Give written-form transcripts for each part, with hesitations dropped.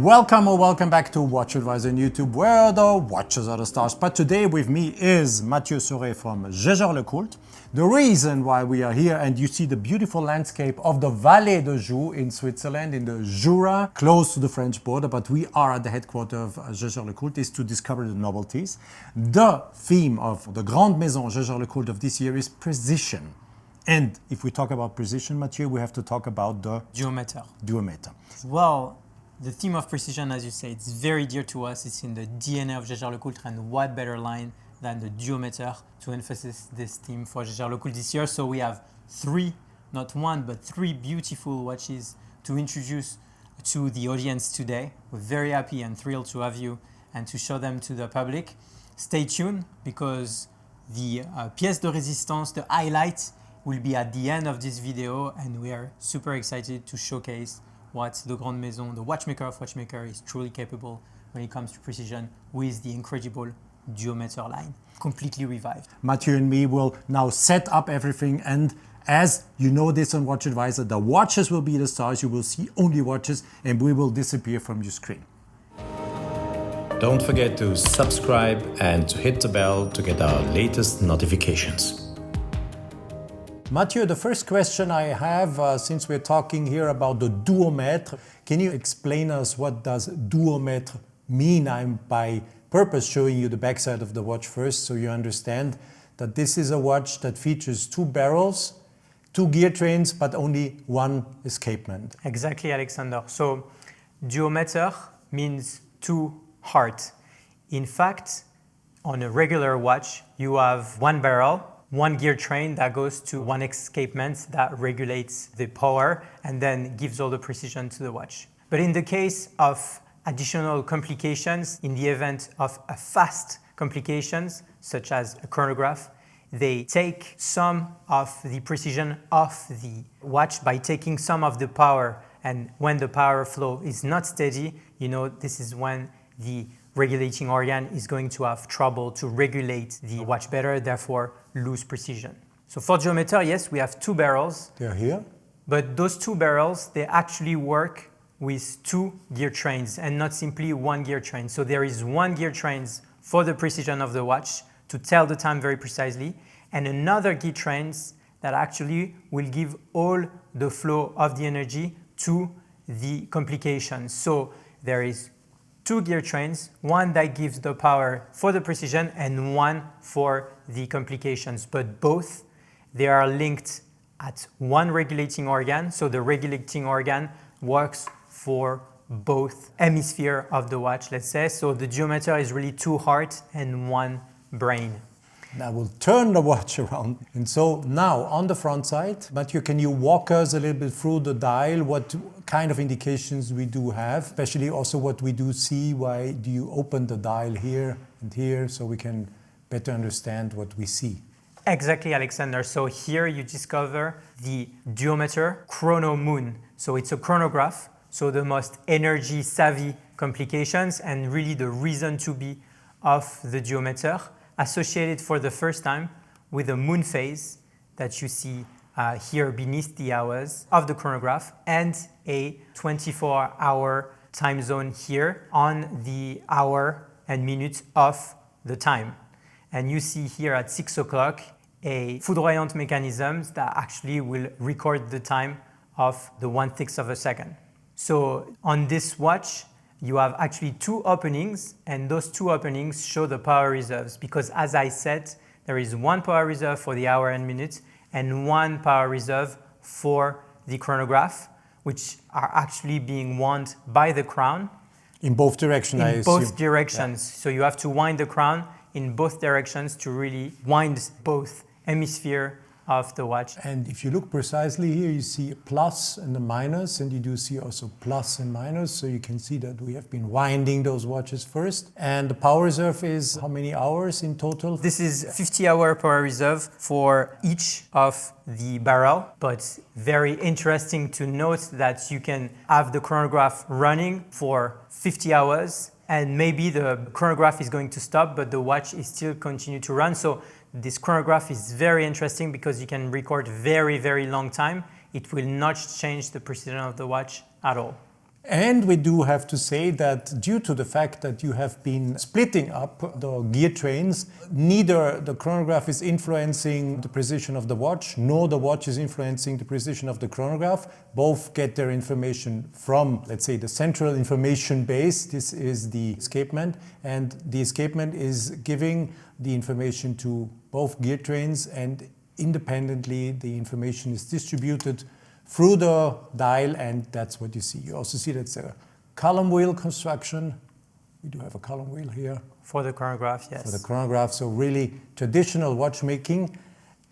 Welcome or welcome back to WatchAdvisor on YouTube, where the watches are the stars. But today with me is Mathieu Sauret from Jaeger-LeCoultre. The reason why we are here, and you see the beautiful landscape of the Vallée de Joux in Switzerland, in the Jura, close to the French border, but we are at the headquarters of Jaeger-LeCoultre, is to discover the novelties. The theme of the Grande Maison Jaeger-LeCoultre of this year is precision. And if we talk about precision, Mathieu, we have to talk about the Duometre. Well, the theme of precision, as you say, it's very dear to us. It's in the DNA of Jaeger-LeCoultre, and what better line than the Duometre to emphasize this theme for Jaeger-LeCoultre this year. So we have not one, but three beautiful watches to introduce to the audience today. We're very happy and thrilled to have you and to show them to the public. Stay tuned, because the pièce de résistance, the highlight, will be at the end of this video, and we are super excited to showcase what the Grande Maison, the watchmaker of watchmaker, is truly capable when it comes to precision with the incredible Duometre line, completely revived. Mathieu and me will now set up everything, and as you know this on WatchAdvisor, the watches will be the stars. You will see only watches, and we will disappear from your screen. Don't forget to subscribe and to hit the bell to get our latest notifications. Mathieu, the first question I have, since we're talking here about the Duometre, can you explain us what does Duometre mean? I'm by purpose showing you the backside of the watch first, so you understand that this is a watch that features two barrels, two gear trains, but only one escapement. Exactly, Alexander. So Duometre means two heart. In fact, on a regular watch, you have one barrel, one gear train that goes to one escapement that regulates the power and then gives all the precision to the watch. But in the case of additional complications, in the event of a fast complications, such as a chronograph, they take some of the precision off the watch by taking some of the power. And when the power flow is not steady, this is when the regulating organ is going to have trouble to regulate the watch better, therefore lose precision. So for Duometre, yes, we have two barrels. They're here. But those two barrels, they actually work with two gear trains and not simply one gear train. So there is one gear train for the precision of the watch to tell the time very precisely, and another gear trains that actually will give all the flow of the energy to the complications. So there is two gear trains, one that gives the power for the precision and one for the complications. But both, they are linked at one regulating organ. So the regulating organ works for both hemispheres of the watch, let's say. So the Duometre is really two hearts and one brain. Now we'll turn the watch around. And so now on the front side, Mathieu, can you walk us a little bit through the dial? What kind of indications we do have, especially also what we do see? Why do you open the dial here and here so we can better understand what we see? Exactly, Alexander. So here you discover the Duometre Chronograph Moon. So it's a chronograph, so the most energy savvy complications and really the reason to be of the Duometre, associated for the first time with a moon phase that you see here beneath the hours of the chronograph, and a 24-hour time zone here on the hour and minute of the time. And you see here at 6 o'clock a foudroyant mechanism that actually will record the time of the 1/6 of a second. So on this watch, you have actually two openings, and those two openings show the power reserves, because as I said, there is one power reserve for the hour and minute and one power reserve for the chronograph, which are actually being wound by the crown. In both directions, I assume. In both directions. Yeah. So you have to wind the crown in both directions to really wind both hemispheres of the watch. And if you look precisely here, you see a plus and a minus, and you do see also plus and minus, so you can see that we have been winding those watches first. And the power reserve is how many hours in total? This is 50-hour power reserve for each of the barrel, but very interesting to note that you can have the chronograph running for 50 hours, and maybe the chronograph is going to stop, but the watch is still continue to run. So this chronograph is very interesting because you can record very, very long time. It will not change the precision of the watch at all. And we do have to say that due to the fact that you have been splitting up the gear trains, neither the chronograph is influencing the precision of the watch, nor the watch is influencing the precision of the chronograph. Both get their information from, let's say, the central information base. This is the escapement, and the escapement is giving the information to both gear trains, and independently the information is distributed through the dial, and that's what you see. You also see that's a column wheel construction. We do have a column wheel here. For the chronograph, yes. For the chronograph, so really traditional watchmaking.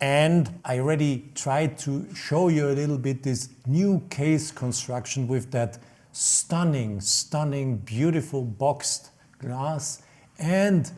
And I already tried to show you a little bit this new case construction with that stunning, beautiful boxed glass. And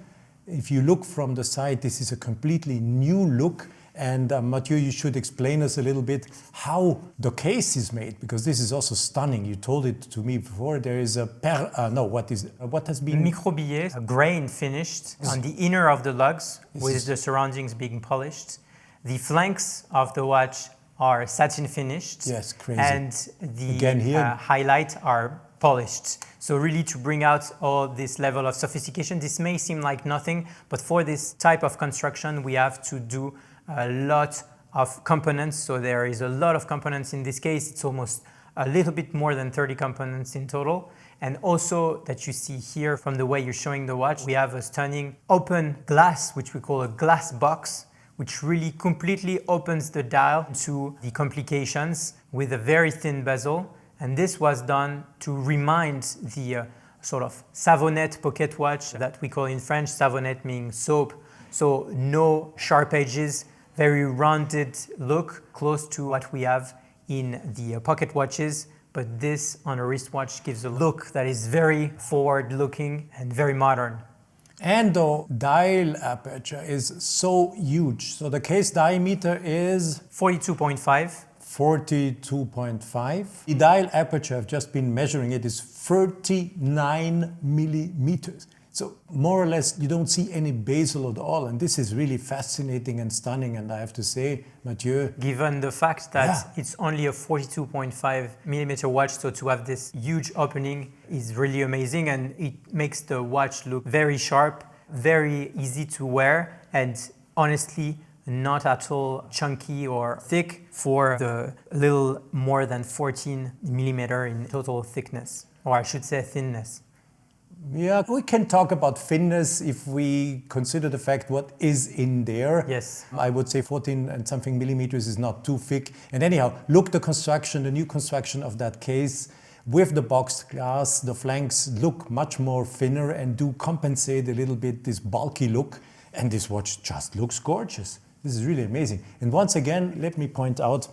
if you look from the side, this is a completely new look. And Mathieu, you should explain us a little bit how the case is made, because this is also stunning. You told it to me before. There is a what has been microbillet, a grain finished on the inner of the lugs with the surroundings being polished. The flanks of the watch are satin finished. Yes, crazy. And the highlights are polished. So really to bring out all this level of sophistication, this may seem like nothing, but for this type of construction, we have to do a lot of components. So there is a lot of components in this case. It's almost a little bit more than 30 components in total. And also that you see here from the way you're showing the watch, we have a stunning open glass, which we call a glass box, which really completely opens the dial to the complications with a very thin bezel. And this was done to remind the sort of savonnette pocket watch that we call in French, savonnette meaning soap. So no sharp edges, very rounded look, close to what we have in the pocket watches. But this on a wristwatch gives a look that is very forward-looking and very modern. And the dial aperture is so huge. So the case diameter is 42.5. 42.5. The dial aperture, I've just been measuring it, is 39 millimeters. So more or less, you don't see any bezel at all. And this is really fascinating and stunning. And I have to say, Mathieu, given the fact that it's only a 42.5 millimeter watch, so to have this huge opening is really amazing. And it makes the watch look very sharp, very easy to wear, and honestly, not at all chunky or thick for the little more than 14 millimeter in total thickness, or I should say thinness. Yeah, we can talk about thinness if we consider the fact what is in there. Yes. I would say 14 and something millimeters is not too thick. And anyhow, look the construction, the new construction of that case. With the boxed glass, the flanks look much more thinner and do compensate a little bit this bulky look. And this watch just looks gorgeous. This is really amazing. And once again, let me point out,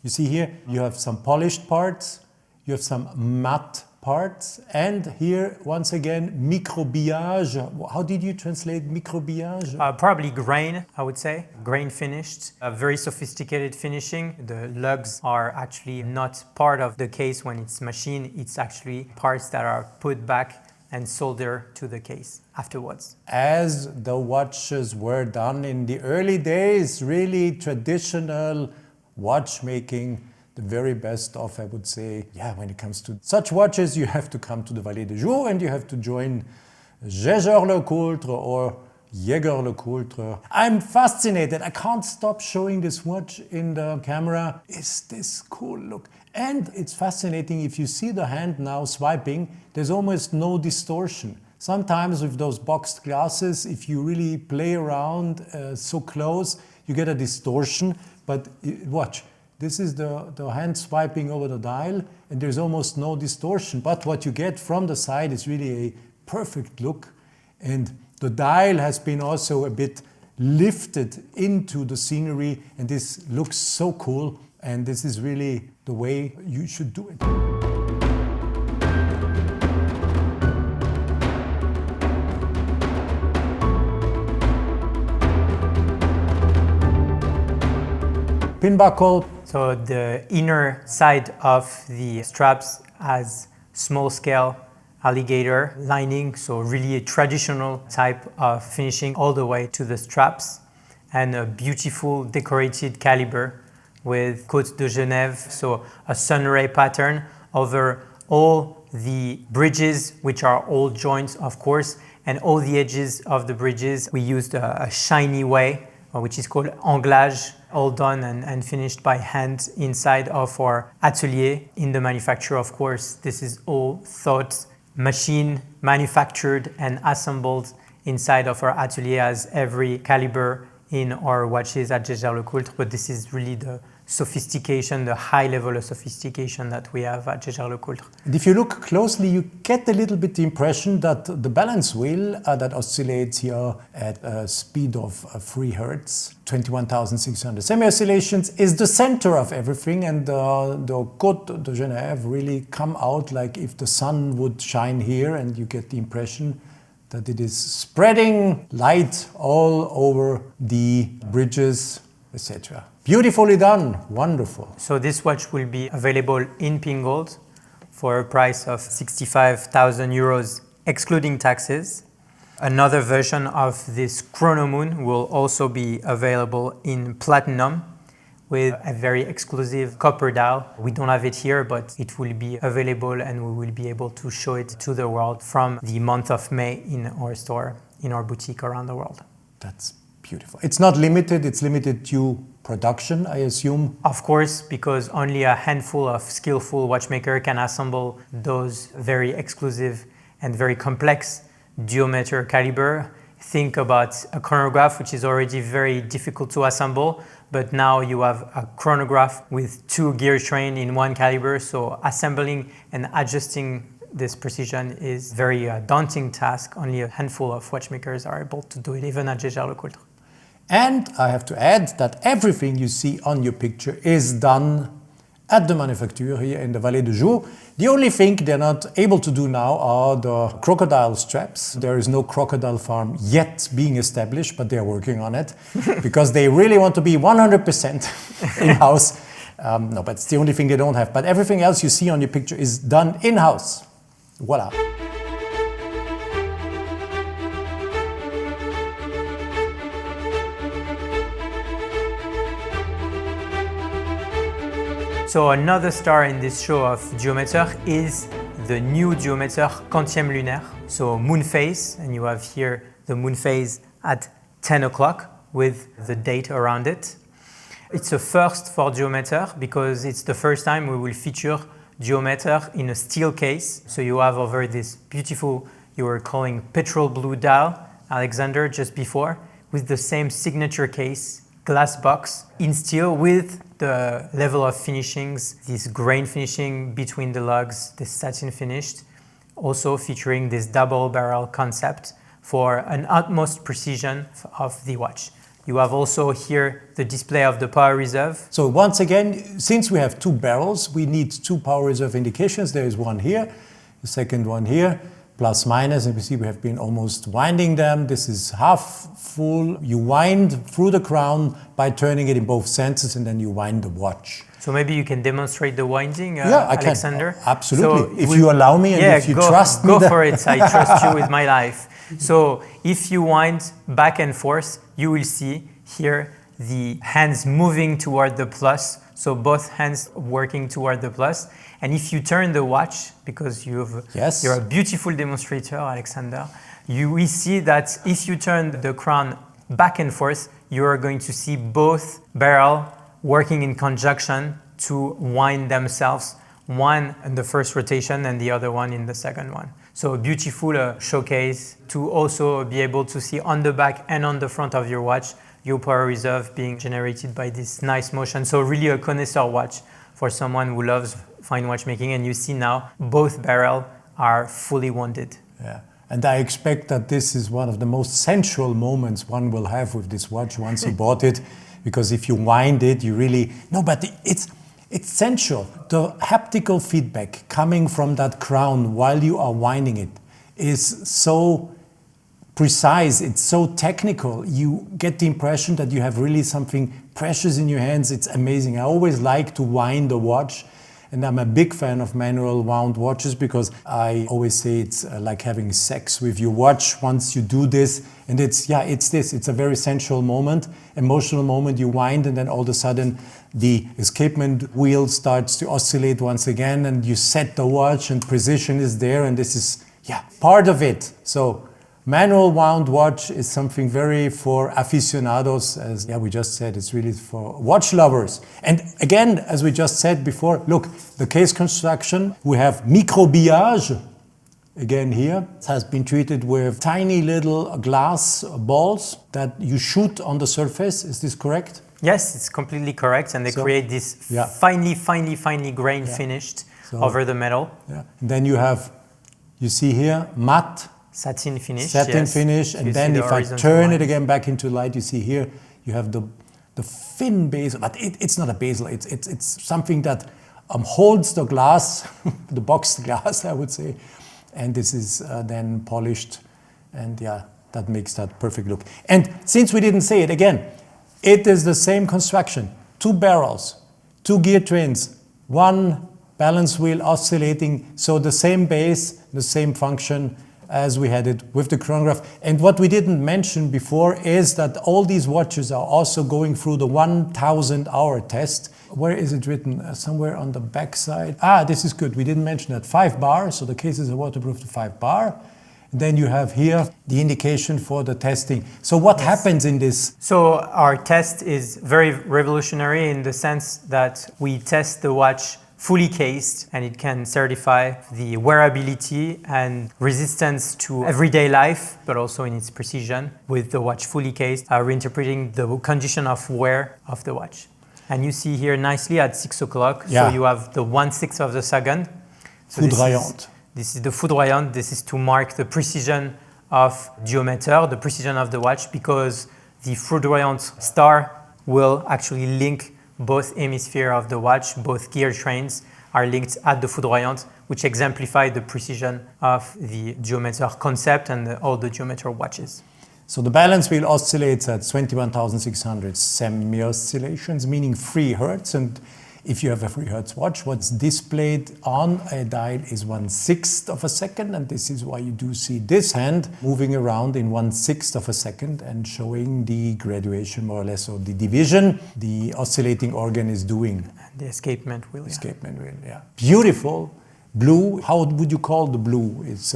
you see here, you have some polished parts, you have some matte parts, and here, once again, microbillage. How did you translate microbillage? Probably grain, I would say. Grain finished, a very sophisticated finishing. The lugs are actually not part of the case when it's machined. It's actually parts that are put back and solder to the case afterwards. As the watches were done in the early days, really traditional watchmaking, the very best of, I would say, when it comes to such watches, you have to come to the Vallée de Joux and you have to join JAEGER-LeCoultre or Jaeger-LeCoultre. I'm fascinated. I can't stop showing this watch in the camera. Is this cool? Look. And it's fascinating. If you see the hand now swiping, there's almost no distortion. Sometimes with those boxed glasses, if you really play around so close, you get a distortion. But watch. This is the hand swiping over the dial, and there's almost no distortion. But what you get from the side is really a perfect look. And the dial has been also a bit lifted into the scenery, and this looks so cool. And this is really the way you should do it. Pin buckle. So the inner side of the straps has small scale alligator lining, so really a traditional type of finishing all the way to the straps, and a beautiful decorated caliber with Côte de Genève, so a sunray pattern over all the bridges, which are all joints, of course, and all the edges of the bridges. We used a shiny way, which is called anglage, all done and finished by hand inside of our atelier in the manufacture, of course. This is all thought, machine, manufactured and assembled inside of our atelier as every caliber in our watches at Jaeger-LeCoultre, but this is really the sophistication, the high level of sophistication that we have at Jaeger-LeCoultre. And if you look closely, you get a little bit the impression that the balance wheel that oscillates here at a speed of 3 Hertz, 21,600 semi-oscillations, is the center of everything, and the Côte de Genève really come out like if the sun would shine here, and you get the impression that it is spreading light all over the bridges, etc. Beautifully done, wonderful. So this watch will be available in pink gold for a price of 65,000 euros excluding taxes. Another version of this Chrono Moon will also be available in platinum with a very exclusive copper dial. We don't have it here, but it will be available and we will be able to show it to the world from the month of May in our store, in our boutique around the world. That's beautiful. It's not limited, it's limited to production, I assume? Of course, because only a handful of skillful watchmakers can assemble those very exclusive and very complex Duometre caliber. Think about a chronograph, which is already very difficult to assemble, but now you have a chronograph with 2 gear train in 1 caliber, so assembling and adjusting this precision is a very daunting task. Only a handful of watchmakers are able to do it, even at Jaeger-LeCoultre. And I have to add that everything you see on your picture is done at the Manufacture here in the Vallée de Joux. The only thing they're not able to do now are the crocodile straps. There is no crocodile farm yet being established, but they're working on it because they really want to be 100% in-house. No, but it's the only thing they don't have. But everything else you see on your picture is done in-house. Voila. So another star in this show of Duometre is the new Duometre Quantieme Lunaire. So moon phase, and you have here the moon phase at 10 o'clock with the date around it. It's a first for Duometre because it's the first time we will feature Duometre in a steel case. So you have over this beautiful, you were calling petrol blue dial, Alexander, just before, with the same signature case, glass box in steel with the level of finishings, this grain finishing between the lugs, this satin finished, also featuring this double barrel concept for an utmost precision of the watch. You have also here the display of the power reserve. So once again, since we have 2 barrels, we need 2 power reserve indications. There is one here, the second one here, plus minus, and we see we have been almost winding them. This is half full. You wind through the crown by turning it in both senses, and then you wind the watch. So maybe you can demonstrate the winding, yeah, I Alexander? Can. Absolutely. So if you allow me and if you trust me. Go for it. I trust you with my life. So if you wind back and forth, you will see here the hands moving toward the plus. So both hands working toward the plus. And if you turn the watch, because you're a beautiful demonstrator, Alexander, we see that if you turn the crown back and forth, you are going to see both barrels working in conjunction to wind themselves, one in the first rotation and the other one in the second one. So a beautiful showcase to also be able to see on the back and on the front of your watch, your power reserve being generated by this nice motion. So really a connoisseur watch for someone who loves fine watchmaking, and you see now both barrels are fully wounded. Yeah, and I expect that this is one of the most sensual moments one will have with this watch once you bought it, because if you wind it, you really, no, but it's sensual. The haptical feedback coming from that crown while you are winding it is so precise, it's so technical. You get the impression that you have really something precious in your hands. It's amazing. I always like to wind a watch, And I'm a big fan of manual wound watches because I always say it's like having sex with your watch once you do this. And it's a very sensual moment, emotional moment. You wind and then all of a sudden the escapement wheel starts to oscillate once again and you set the watch and precision is there, and this is part of it. So manual wound watch is something very for aficionados, as we just said, it's really for watch lovers. And again, as we just said before, look, the case construction, we have microbillage. Again here, it has been treated with tiny little glass balls that you shoot on the surface. Is this correct? Yes, it's completely correct. And they create this finely grained finished over the metal. Yeah. And then you see here, matte. Satin finish. Satin finish. And then if I turn it again back into light, you see here, you have the thin bezel. But it's not a bezel. It's something that holds the glass, the boxed glass, I would say. And this is then polished, and that makes that perfect look. And since we didn't say it again, it is the same construction. 2 barrels, 2 gear trains, 1 balance wheel oscillating, so the same base, the same function as we had it with the chronograph. And what we didn't mention before is that all these watches are also going through the 1,000-hour test. Where is it written? Somewhere on the back side. This is good. We didn't mention that. 5 bar, so the cases are waterproof to 5 bar. And then you have here the indication for the testing. So what happens in this? So our test is very revolutionary in the sense that we test the watch fully cased, and it can certify the wearability and resistance to everyday life, but also in its precision with the watch fully cased, reinterpreting the condition of wear of the watch. And you see here nicely at 6 o'clock, so you have the 1/6 of the second. So this is the foudroyant. This is to mark the precision of Duometre, the precision of the watch, because the foudroyant star will actually link both hemispheres of the watch, both gear trains are linked at the foudroyant, which exemplify the precision of the Duometre concept and all the Duometre watches. So the balance wheel oscillates at 21,600 semi-oscillations, meaning 3 Hertz. And if you have a 3 Hertz watch, what's displayed on a dial is 1/6 of a second. And this is why you do see this hand moving around in 1/6 of a second and showing the graduation more or less, or the division the oscillating organ is doing. The escapement wheel. Escapement wheel, Beautiful. Blue, how would you call the blue? It's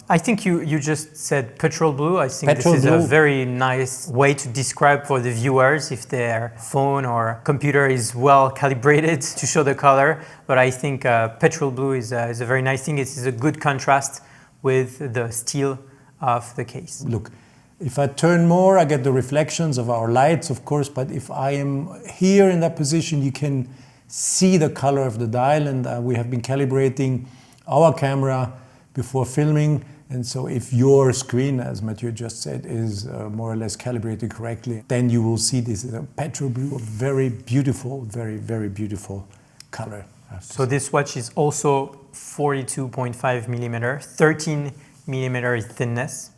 I think you just said petrol blue. I think this is a very nice way to describe for the viewers if their phone or computer is well calibrated to show the color. But I think petrol blue is a very nice thing. It is a good contrast with the steel of the case. Look, if I turn more, I get the reflections of our lights, of course, but if I am here in that position, you can see the color of the dial, and we have been calibrating our camera before filming, and so if your screen, as Mathieu just said, is more or less calibrated correctly, then you will see this is a petrol blue, a very beautiful, very beautiful color. So this watch is also 42.5 millimeter, 13 millimeter thinness,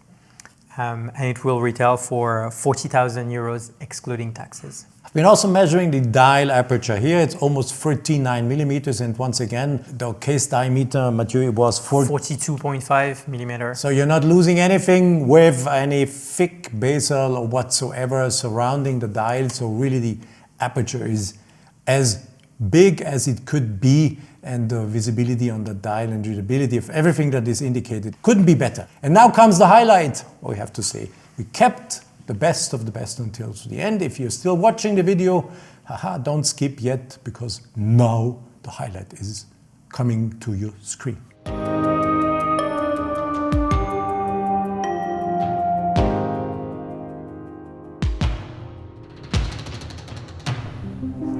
and it will retail for 40,000 euros excluding taxes. I've been also measuring the dial aperture. Here it's almost 39 millimeters, and once again, the case diameter, Mathieu, was 42.5 millimeter. So you're not losing anything with any thick bezel or whatsoever surrounding the dial. So really the aperture is as big as it could be, and the visibility on the dial and readability of everything that is indicated couldn't be better. And now comes the highlight, we have to say. We kept the best of the best until to the end. If you're still watching the video, don't skip yet, because now the highlight is coming to your screen.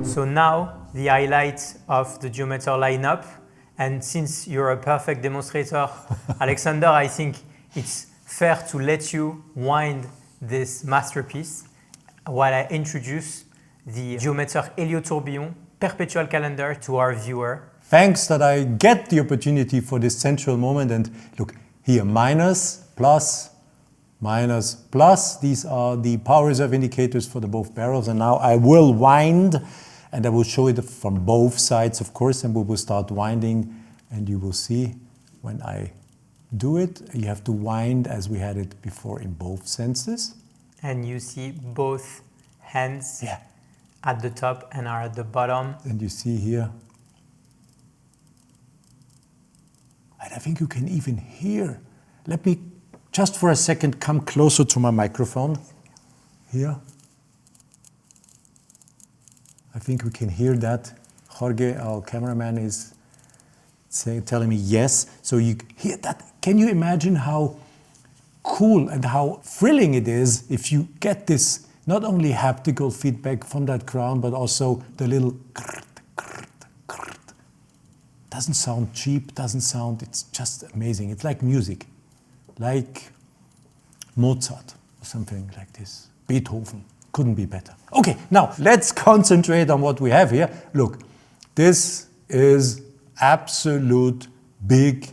So now the highlight of the Duometre lineup, and since you're a perfect demonstrator, Alexander, I think it's fair to let you wind this masterpiece while I introduce the Duometre Heliotourbillon Perpetual calendar to our viewer. Thanks that I get the opportunity for this central moment. And look here, minus, plus, minus, plus. These are the power reserve indicators for the both barrels. And now I will wind And I will show it from both sides, of course, and we will start winding, and you will see when I do it, you have to wind as we had it before in both senses. And you see both hands Yeah. at the top and are at the bottom. And you see here, and I think you can even hear. Let me just for a second come closer to my microphone. Here. I think we can hear that. Jorge, our cameraman, is telling me yes. So you hear that. Can you imagine how cool and how thrilling it is if you get this, not only haptical feedback from that crown, but also the little doesn't sound cheap, it's just amazing. It's like music, like Mozart or something like this. Beethoven, couldn't be better. Okay, now let's concentrate on what we have here. Look, this is absolute big,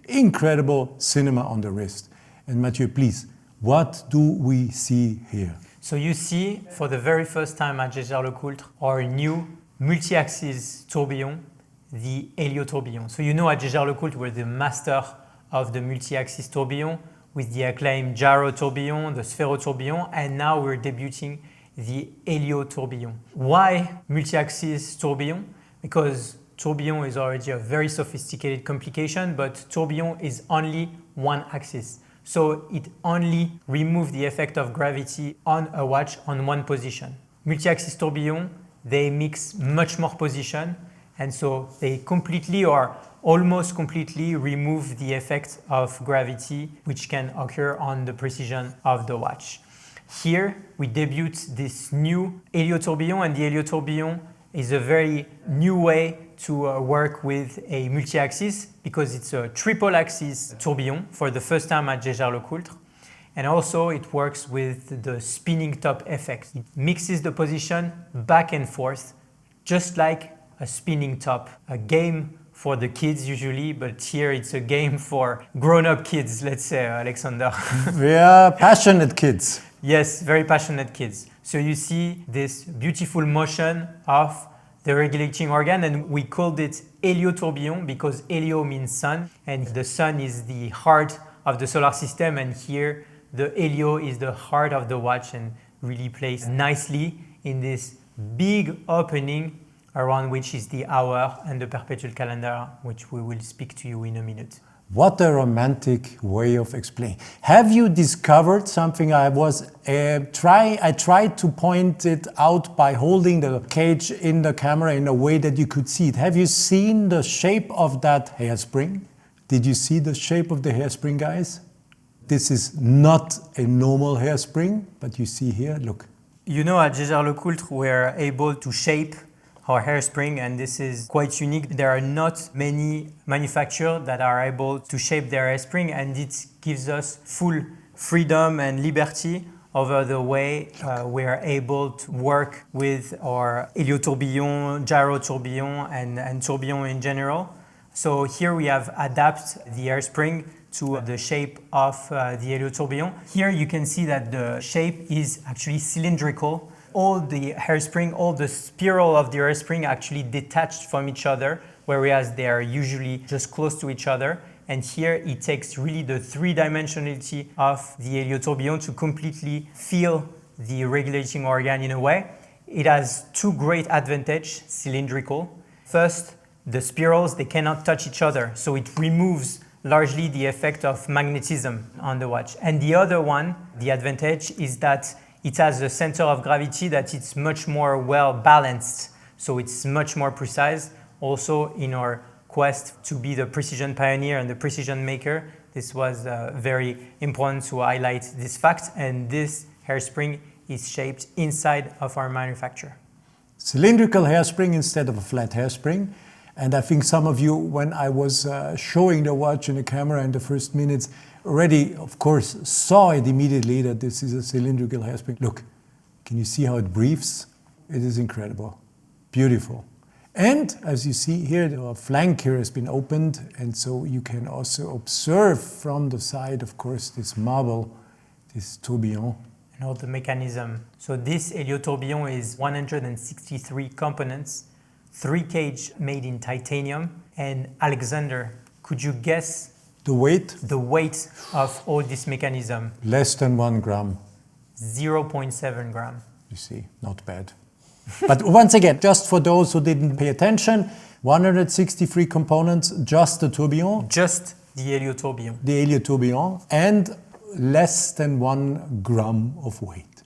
incredible cinema on the wrist. And Mathieu, please, what do we see here? So you see, for the very first time at Jaeger-LeCoultre, our new multi-axis tourbillon, the Helio-Tourbillon. So you know at Jaeger-LeCoultre we're the master of the multi-axis tourbillon with the acclaimed gyro-tourbillon, the sphéro-tourbillon, and now we're debuting the Helio-Tourbillon. Why multi-axis tourbillon? Because tourbillon is already a very sophisticated complication, but tourbillon is only one axis. So it only removes the effect of gravity on a watch on one position. Multi-axis tourbillon, they mix much more position, and so they completely or almost completely remove the effect of gravity which can occur on the precision of the watch. Here we debut this new Helio-Tourbillon, and the Helio-Tourbillon is a very new way to work with a multi-axis because it's a triple axis tourbillon for the first time at Jaeger-LeCoultre. And also it works with the spinning top effect. It mixes the position back and forth, just like a spinning top. A game for the kids usually, but here it's a game for grown-up kids, let's say, Alexander. We are passionate kids. Yes, very passionate kids. So you see this beautiful motion of the regulating organ, and we called it Helio-Tourbillon because Helio means sun, and the sun is the heart of the solar system, and here the Helio is the heart of the watch and really plays nicely in this big opening around which is the hour and the perpetual calendar, which we will speak to you in a minute. What a romantic way of explaining. Have you discovered something? I tried to point it out by holding the cage in the camera in a way that you could see it. Have you seen the shape of that hairspring? Did you see the shape of the hairspring, guys? This is not a normal hairspring, but you see here, look. You know, at Jaeger-LeCoultre, we're able to shape our hairspring, and this is quite unique. There are not many manufacturers that are able to shape their hairspring, and it gives us full freedom and liberty over the way we are able to work with our Helio-Tourbillon, gyro-tourbillon, and tourbillon in general. So here we have adapted the hairspring to the shape of the Helio-Tourbillon. Here you can see that the shape is actually cylindrical. All the hairspring, all the spiral of the hairspring actually detached from each other, whereas they are usually just close to each other. And here it takes really the three-dimensionality of the Helio-Tourbillon to completely feel the regulating organ in a way. It has two great advantages, cylindrical. First, the spirals, they cannot touch each other, so it removes largely the effect of magnetism on the watch. And the other one, the advantage, is that it has a center of gravity that it's much more well balanced, so it's much more precise. Also, in our quest to be the precision pioneer and the precision maker, this was very important to highlight this fact, and this hairspring is shaped inside of our manufacturer. Cylindrical hairspring instead of a flat hairspring. And I think some of you, when I was showing the watch in the camera in the first minutes, already, of course, saw it immediately that this is a cylindrical hairspring. Look, can you see how it breathes? It is incredible, beautiful. And as you see here, the flank here has been opened, and so you can also observe from the side, of course, this marble, this tourbillon. and all the mechanism. So this Helio-Tourbillon is 163 components, 3 cage made in titanium. And Alexander, could you guess The weight? the weight of all this mechanism? Less than 1 gram. 0.7 gram. You see, not bad. But once again, just for those who didn't pay attention, 163 components, just the tourbillon, Just the Helio-Tourbillon. the Helio-Tourbillon, and less than 1 gram of weight.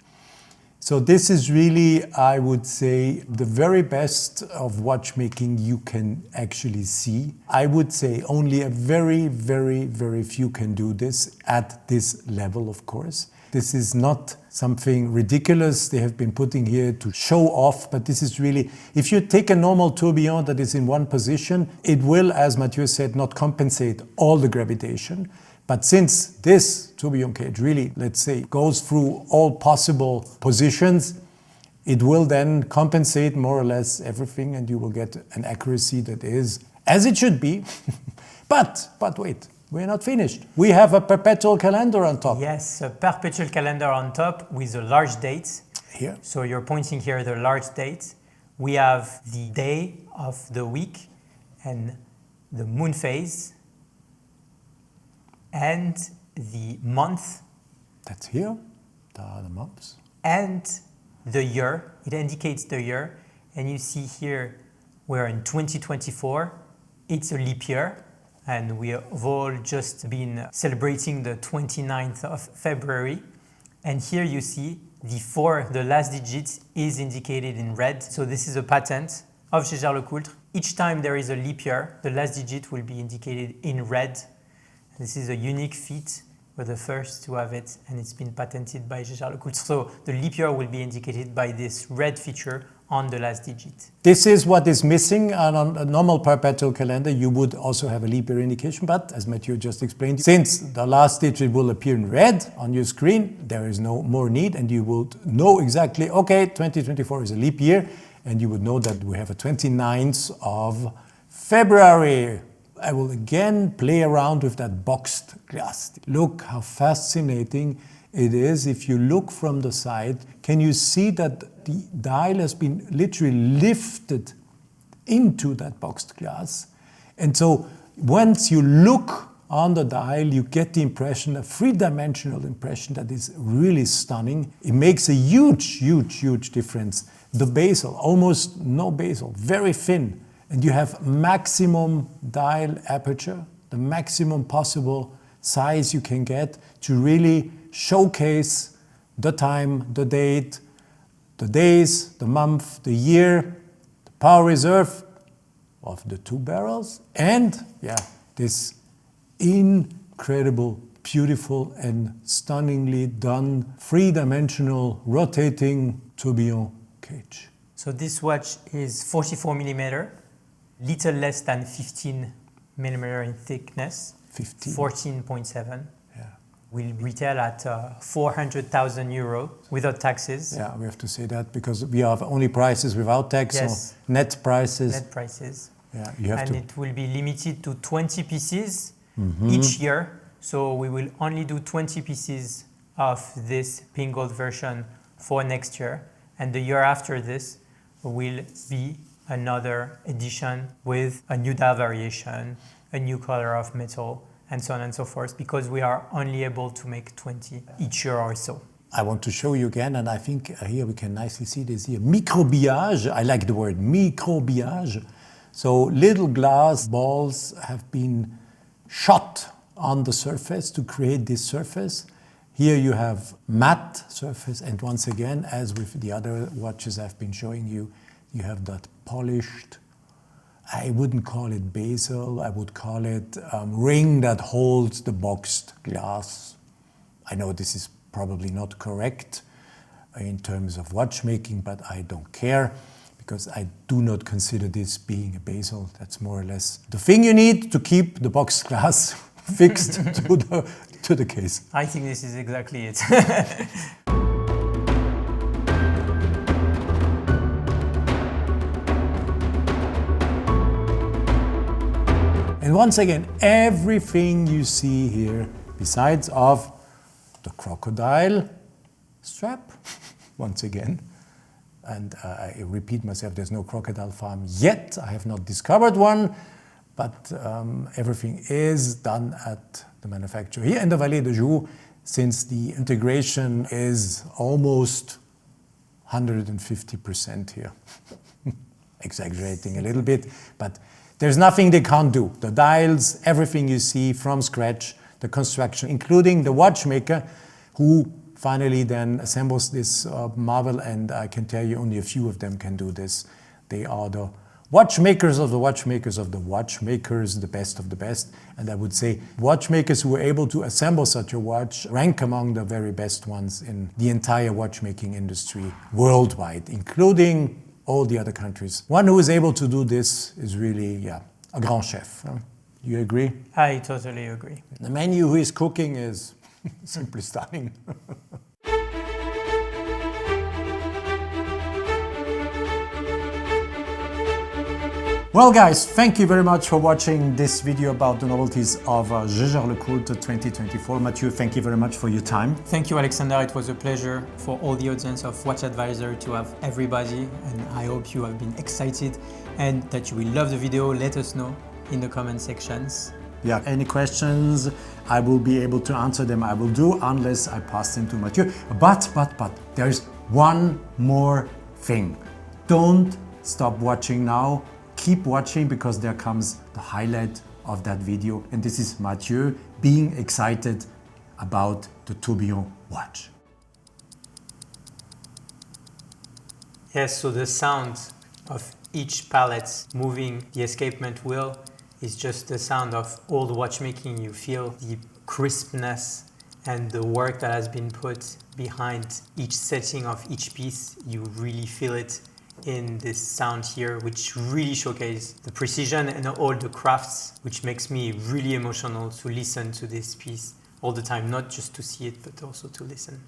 So this is really, I would say, the very best of watchmaking you can actually see. I would say only a very, very, very few can do this at this level, of course. This is not something ridiculous they have been putting here to show off, but this is really, if you take a normal tourbillon that is in one position, it will, as Mathieu said, not compensate all the gravitation. But since this tourbillon cage really, let's say, goes through all possible positions, it will then compensate more or less everything, and you will get an accuracy that is as it should be. But wait, we're not finished. We have a perpetual calendar on top. Yes, a perpetual calendar on top with a large date. Here. So you're pointing here the large date. We have the day of the week and the moon phase and the month That's here, the months. and the year. It indicates the year. And you see here we're in 2024. It's a leap year. And we have all just been celebrating the 29th of February. And here you see the last digit is indicated in red. So this is a patent of Jaeger-LeCoultre. Each time there is a leap year, the last digit will be indicated in red. This is a unique feat. We're the first to have it, and it's been patented by Jaeger-LeCoultre. So the leap year will be indicated by this red feature on the last digit. This is what is missing, and on a normal perpetual calendar you would also have a leap year indication, but as Mathieu just explained, since the last digit will appear in red on your screen, there is no more need, and you would know exactly, okay, 2024 is a leap year, and you would know that we have a 29th of February. I will again play around with that boxed glass. Look how fascinating it is. If you look from the side, can you see that the dial has been literally lifted into that boxed glass? And so once you look on the dial, you get the impression, a three-dimensional impression that is really stunning. It makes a huge, huge, huge difference. The bezel, almost no bezel, very thin. And you have maximum dial aperture, the maximum possible size you can get to really showcase the time, the date, the days, the month, the year, the power reserve of the 2 barrels, and this incredible, beautiful and stunningly done 3-dimensional rotating tourbillon cage. So this watch is 44 millimeter, little less than 15 millimeter in thickness, 14.7. Yeah. Will retail at 400,000 euro without taxes. Yeah, we have to say that because we have only prices without tax, Yes. so net prices. Net prices. Yeah, you have and to. it will be limited to 20 pieces each year. So we will only do 20 pieces of this pink gold version for next year. And the year after this will be another edition with a new dial variation, a new color of metal, and so on and so forth, because we are only able to make 20 each year or so. I want to show you again, and I think here we can nicely see this here. Microbillage, I like the word microbillage. So little glass balls have been shot on the surface to create this surface. Here you have matte surface, and once again, as with the other watches I've been showing you, you have that polished, I wouldn't call it bezel, I would call it ring that holds the boxed glass. I know this is probably not correct in terms of watchmaking, but I don't care because I do not consider this being a bezel. That's more or less the thing you need to keep the boxed glass fixed to the case. I think this is exactly it. And once again, everything you see here, besides of the crocodile, strap, once again. And I repeat myself, there's no crocodile farm yet. I have not discovered one, but everything is done at the manufacturer here in the Vallée de Joux, since the integration is almost 150% here. Exaggerating a little bit, but there's nothing they can't do. The dials, everything you see from scratch, the construction, including the watchmaker, who finally then assembles this marvel, and I can tell you only a few of them can do this. They are the watchmakers of the watchmakers of the watchmakers, the best of the best. And I would say watchmakers who were able to assemble such a watch rank among the very best ones in the entire watchmaking industry worldwide, including all the other countries. One who is able to do this is really, yeah, a grand chef. Huh? You agree? I totally agree. The menu who is cooking is simply stunning. Well guys, thank you very much for watching this video about the novelties of Jaeger-LeCoultre 2024. Mathieu, thank you very much for your time. Thank you, Alexander. It was a pleasure for all the audience of WatchAdvisor to have everybody, and I hope you have been excited and that you will love the video. Let us know in the comment sections. Yeah, any questions, I will be able to answer them. I will do, unless I pass them to Mathieu. But there's one more thing. Don't stop watching now. Keep watching, because there comes the highlight of that video. And this is Mathieu being excited about the tourbillon watch. Yes, so the sound of each pallet moving the escapement wheel is just the sound of old watchmaking. You feel the crispness and the work that has been put behind each setting of each piece. You really feel it in this sound here, which really showcases the precision and all the crafts, which makes me really emotional to listen to this piece all the time, not just to see it, but also to listen.